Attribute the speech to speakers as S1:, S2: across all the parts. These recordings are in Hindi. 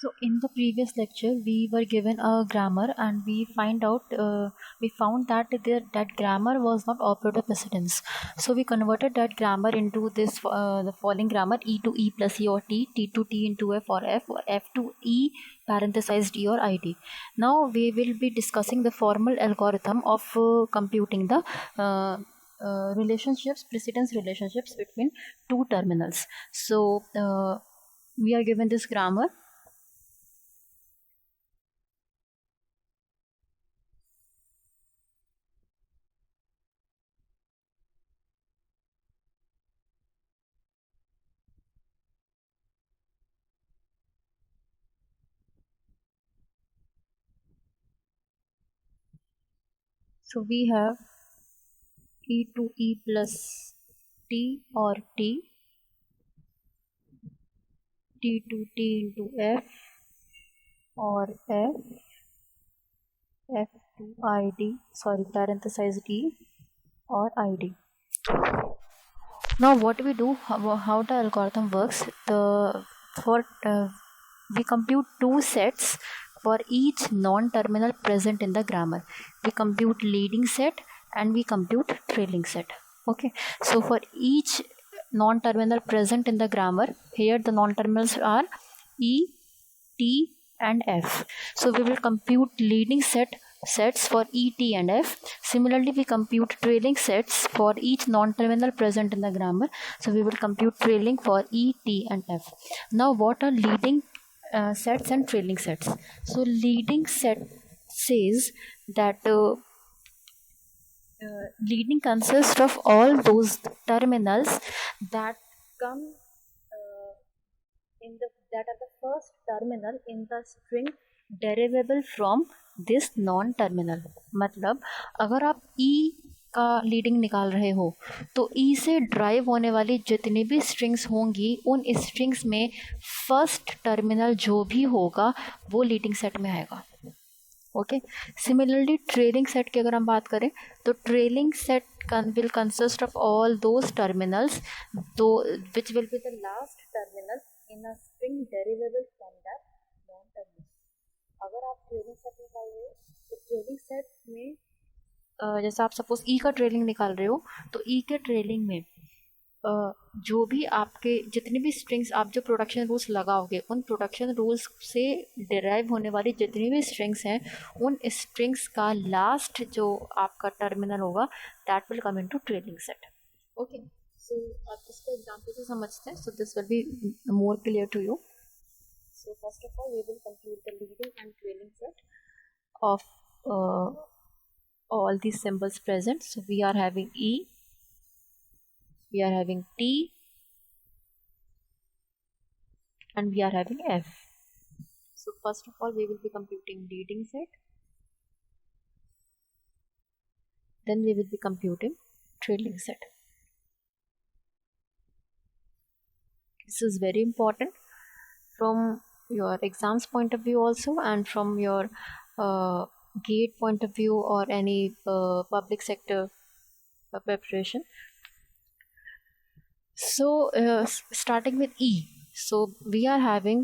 S1: So in the previous lecture, we were given a grammar, and we found that that grammar was not operator precedence. So we converted that grammar into this the following grammar: e to e plus e or t to t into f or f to e parenthesized e or id. Now we will be discussing the formal algorithm of computing the precedence relationships between two terminals. So we are given this grammar. So we have e to e plus t or t to t into f or f to id, sorry, parenthesized d or id. Now what we do, how the algorithm works, for we compute two sets for each non-terminal present in the grammar. We compute leading set and we compute trailing set. Okay, so for each non-terminal present in the grammar, here the non-terminals are e, t and f. So we will compute leading sets for e, t and f. Similarly, we compute trailing sets for each non-terminal present in the grammar. So we will compute trailing for e, t and f. Now what are leading sets and trailing sets? So leading set says that leading consists of all those terminals that come that are the first terminal in the string derivable from this non terminal. मतलब अगर आप ई का लीडिंग निकाल रहे हो तो ई से ड्राइव होने वाली जितनी भी स्ट्रिंग्स होंगी उन स्ट्रिंग्स में फर्स्ट टर्मिनल जो भी होगा वो लीडिंग सेट में आएगा. ओके, सिमिलरली ट्रेलिंग सेट की अगर हम बात करें तो trailing set will consist of all those terminals which will be the last terminal in a string derivable from that non-terminal. अगर आप ट्रेलिंग सेट निकाल रहे हो तो ट्रेलिंग सेट में जैसे आप सपोज ई का ट्रेलिंग निकाल रहे हो तो ई के ट्रेलिंग में जो भी आपके जितने भी स्ट्रिंग्स आप जो प्रोडक्शन रूल्स लगाओगे उन प्रोडक्शन रूल्स से डिराइव होने वाली जितनी भी स्ट्रिंग्स हैं उन स्ट्रिंग्स का लास्ट जो आपका टर्मिनल होगा that will come into trailing set. Okay, so आप इसको एग्जांपल से समझते हैं. So this will be more clear to you. So first of all we will compute the leading and trailing set of all these symbols present. So we are having E, we are having T and we are having F. So first of all we will be computing leading set, then we will be computing trailing set. This is very important from your exams point of view also and from your gate point of view or any public sector preparation. So starting with E, so we are having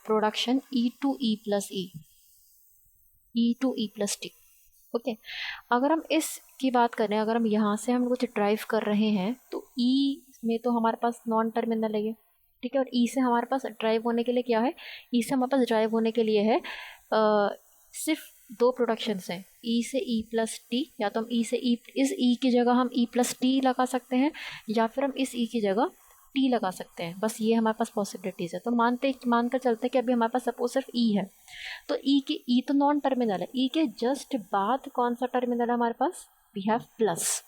S1: production e to e plus e, e to e plus t. Okay, अगर हम इस की बात करें, अगर हम यहाँ से हम कुछ ड्राइव कर रहे हैं तो ई में तो हमारे पास नॉन टर्मिनल है, ठीक है, और ई से हमारे पास ड्राइव होने के लिए क्या है, ई से हमारे पास ड्राइव होने के लिए है सिर्फ दो प्रोडक्शंस हैं, ई से ई प्लस टी. या तो हम ई से ई, इस ई की जगह हम ई प्लस टी लगा सकते हैं या फिर हम इस ई की जगह टी लगा सकते हैं. बस ये हमारे पास पॉसिबिलिटीज़ है. तो मानकर चलते हैं कि अभी हमारे पास सपोज सिर्फ ई है तो ई तो नॉन टर्मिनल है. ई के जस्ट बाद कौन सा टर्मिनल है हमारे पास, वी हैव प्लस.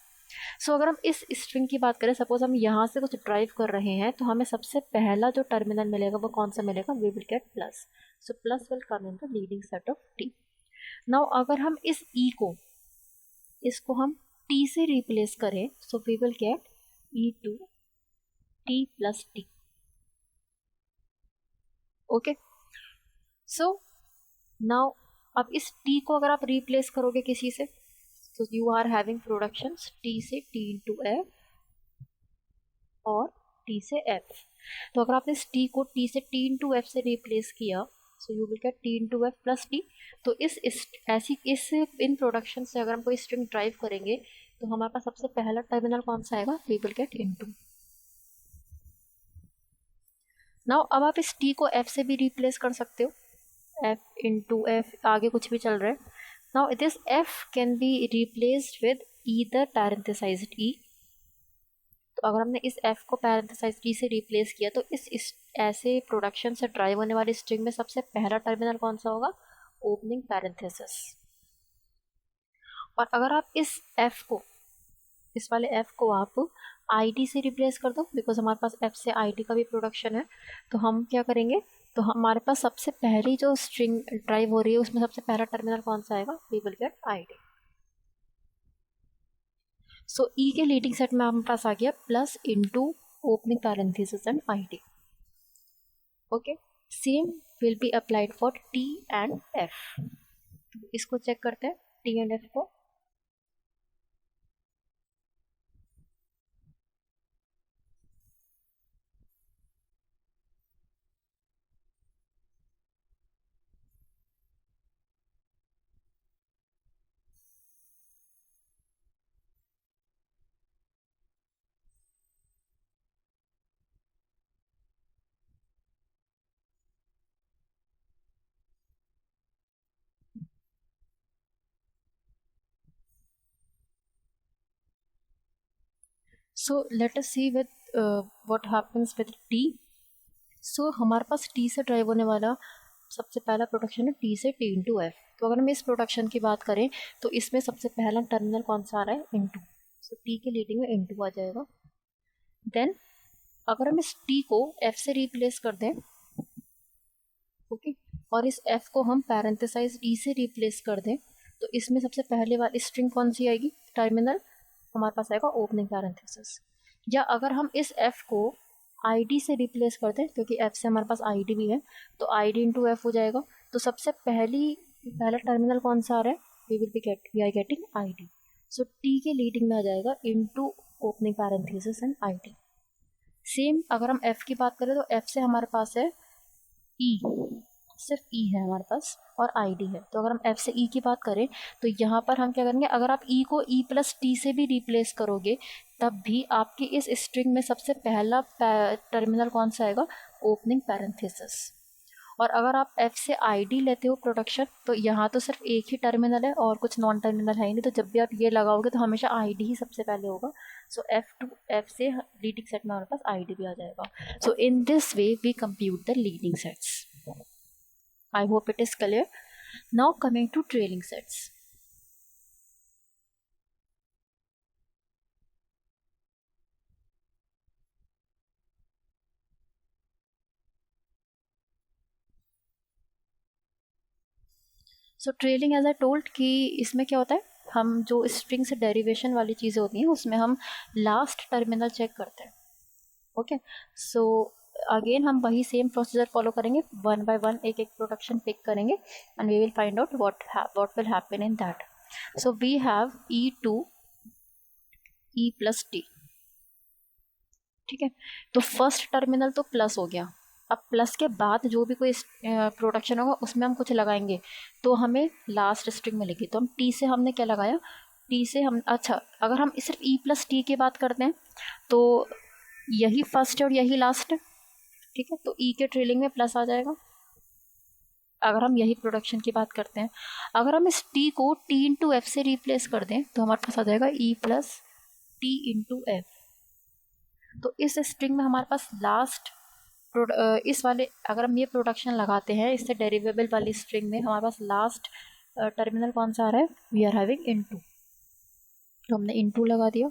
S1: सो अगर हम इस स्ट्रिंग की बात करें, सपोज हम यहाँ से कुछ ड्राइव कर रहे हैं तो हमें सबसे पहला जो टर्मिनल मिलेगा वो कौन सा मिलेगा, we will get plus. So plus will come in the leading set of T. Now अगर हम इस ई को इसको हम टी से रिप्लेस करें so we will get E to T plus T. Okay, so now अब इस टी को अगर आप रिप्लेस करोगे किसी से तो you are having productions T से टी इंटू एफ और टी से एफ. तो अगर आपने इस टी को टी से टी इंटू एफ से रिप्लेस किया, so you will get T into F plus T. तो इस इन प्रोडक्शन से अगर हम कोई स्ट्रिंग ड्राइव करेंगे तो हमारे पास सबसे पहला टर्मिनल कौन सा आएगा, we will get into. Now अब आप इस टी को एफ से भी रिप्लेस कर सकते हो, एफ इंटू एफ, आगे कुछ भी चल रहा है। Now this F can be replaced with either parenthesised E. तो अगर हमने इस एफ को पैरेंथेसाइज्ड ई से रिप्लेस किया तो इस ऐसे प्रोडक्शन से ड्राइव होने वाली स्ट्रिंग में सबसे पहला टर्मिनल कौन सा होगा, ओपनिंग पैरेंथेसिस। और अगर आप इस वाले एफ को आप आईडी से रिप्लेस कर दो, बिकॉज हमारे पास एफ से आईडी का भी प्रोडक्शन है, तो हम क्या करेंगे, तो हमारे पास सबसे पहली जो स्ट्रिंग ड्राइव हो रही है उसमें सबसे पहला टर्मिनल कौन सा आएगा, we will get ID. So E के लीडिंग सेट में हमारे पास आ गया plus into opening parenthesis and ID. Okay, same will be applied for T and F. इसको चेक करते हैं टी एंड एफ को। So let us see with what happens with T. So हमारे पास टी से ड्राइव होने वाला सबसे पहला प्रोडक्शन है टी से टी इंटू एफ। तो अगर हम इस प्रोडक्शन की बात करें तो इसमें सबसे पहला टर्मिनल कौन सा आ रहा है, इंटू। सो टी के लीडिंग में इंटू आ जाएगा। देन अगर हम इस टी को एफ से रिप्लेस कर दें, ओके, और इस एफ को हम पैरेंथेसाइज ई से रिप्लेस कर दें, तो इसमें सबसे पहले वाली स्ट्रिंग कौन सी आएगी, टर्मिनल हमारे पास आएगा ओपनिंग पैरेंथेसिस। या अगर हम इस एफ को आईडी से रिप्लेस कर दें, क्योंकि एफ से हमारे पास आईडी भी है, तो आईडी इंटू एफ हो जाएगा। तो सबसे पहला टर्मिनल कौन सा आ रहा है, we are getting ID. So T के लीडिंग में आ जाएगा into opening parenthesis and ID. Same अगर हम एफ की बात करें तो एफ से हमारे पास है ई, सिर्फ ई है हमारे पास और आईडी है। तो अगर हम एफ से ई की बात करें तो यहाँ पर हम क्या करेंगे, अगर आप ई को ई प्लस टी से भी रिप्लेस करोगे तब भी आपकी इस स्ट्रिंग में सबसे पहला टर्मिनल कौन सा आएगा, ओपनिंग पैरेंथेसिस। और अगर आप एफ से आईडी लेते हो प्रोडक्शन, तो यहाँ तो सिर्फ एक ही टर्मिनल है और कुछ नॉन टर्मिनल है ही नहीं, तो जब भी आप ये लगाओगे तो हमेशा आईडी ही सबसे पहले होगा। सो एफ से लीडिंग सेट में हमारे पास आईडी भी आ जाएगा। So in this way we compute the leading sets. I hope it is clear. Now coming to trailing sets. So trailing as I told कि इसमें क्या होता है, हम जो स्ट्रिंग से डेरिवेशन वाली चीज़ें होती हैं उसमें हम लास्ट टर्मिनल चेक करते हैं। ओके, सो अगेन हम वही सेम प्रोसीजर फॉलो करेंगे, वन बाय वन एक एक प्रोडक्शन पिक करेंगे and we will find out what will happen in that. So we have E to E plus T, ठीक है। तो फर्स्ट टर्मिनल तो प्लस हो गया। अब प्लस के बाद जो भी कोई प्रोडक्शन होगा उसमें हम कुछ लगाएंगे तो हमें लास्ट स्ट्रिंग मिलेगी। तो हम टी से हमने क्या लगाया, टी से हम, अच्छा अगर हम सिर्फ ई प्लस टी की बात करते हैं तो यही फर्स्ट है और यही लास्ट है, ठीक है। तो ई के ट्रेलिंग में प्लस आ जाएगा अगर हम यही प्रोडक्शन की बात करते हैं। अगर हम इस टी को टी इंटू एफ से रिप्लेस कर दें तो हमारे पास आ जाएगा ई प्लस टी इंटू एफ। तो इस स्ट्रिंग में हमारे पास लास्ट इस वाले, अगर हम ये प्रोडक्शन लगाते हैं इससे डेरिवेबल वाली स्ट्रिंग में हमारे पास लास्ट टर्मिनल कौन सा आ रहा है, वी आर हैविंग इनटू। तो हमने इनटू लगा दिया।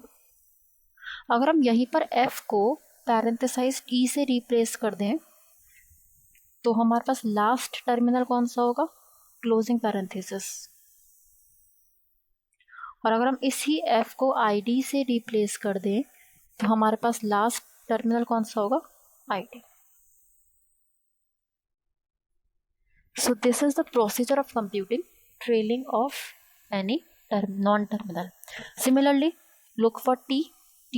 S1: अगर हम यहीं पर एफ को पैरेंथेसाइज ई से रिप्लेस कर दें तो हमारे पास लास्ट टर्मिनल कौन सा होगा, क्लोजिंग पैरेंथेसिस। और अगर हम इसी एफ को आईडी से रिप्लेस कर दें तो हमारे पास लास्ट टर्मिनल कौन सा होगा, ID. So this is the procedure of computing trailing of any non-terminal. Similarly, look for t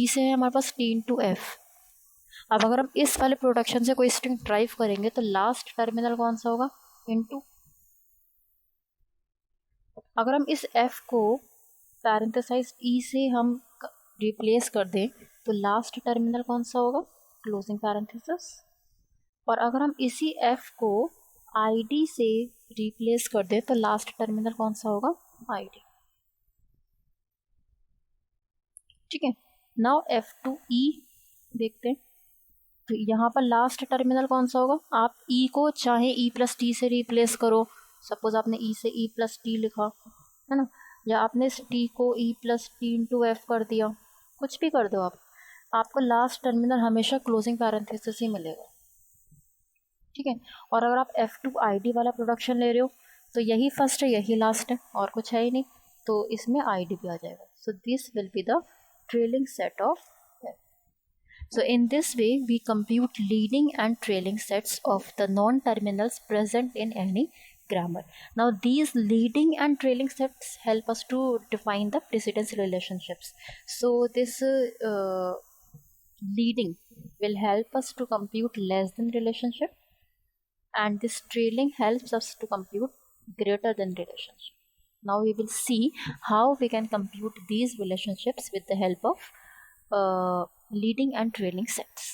S1: से है हमारे पास t into f। अब अगर हम इस वाले प्रोडक्शन से कोई स्ट्रिंग ड्राइव करेंगे तो लास्ट टर्मिनल कौन सा होगा, इनटू। अगर हम इस f को पैरेंथेसाइज e से हम रिप्लेस कर दें तो लास्ट टर्मिनल कौन सा होगा, क्लोजिंग पैरेंथेसिस। और अगर हम इसी f को id से रिप्लेस कर दें तो लास्ट टर्मिनल कौन सा होगा, id। ठीक है, नाउ f2e देखते हैं। तो यहाँ पर लास्ट टर्मिनल कौन सा होगा, आप e को चाहे e प्लस टी से रिप्लेस करो, सपोज आपने e से e प्लस टी लिखा है ना, या आपने इस t को e plus T into F कर दिया, कुछ भी कर दो आप, आपको लास्ट टर्मिनल हमेशा क्लोजिंग पैरेंथेसिस ही मिलेगा। ठीक है, और अगर आप f2id वाला प्रोडक्शन ले रहे हो तो यही फर्स्ट है यही लास्ट है और कुछ है ही नहीं, तो इसमें id भी आ जाएगा। सो this will be the trailing set of. So in this way we compute leading and trailing sets of the non-terminals present in any grammar. Now these leading and trailing sets help us to define the precedence relationships. So this leading will help us to compute less than relationship, and this trailing helps us to compute greater than relationship. Now we will see how we can compute these relationships with the help of leading and trailing sets.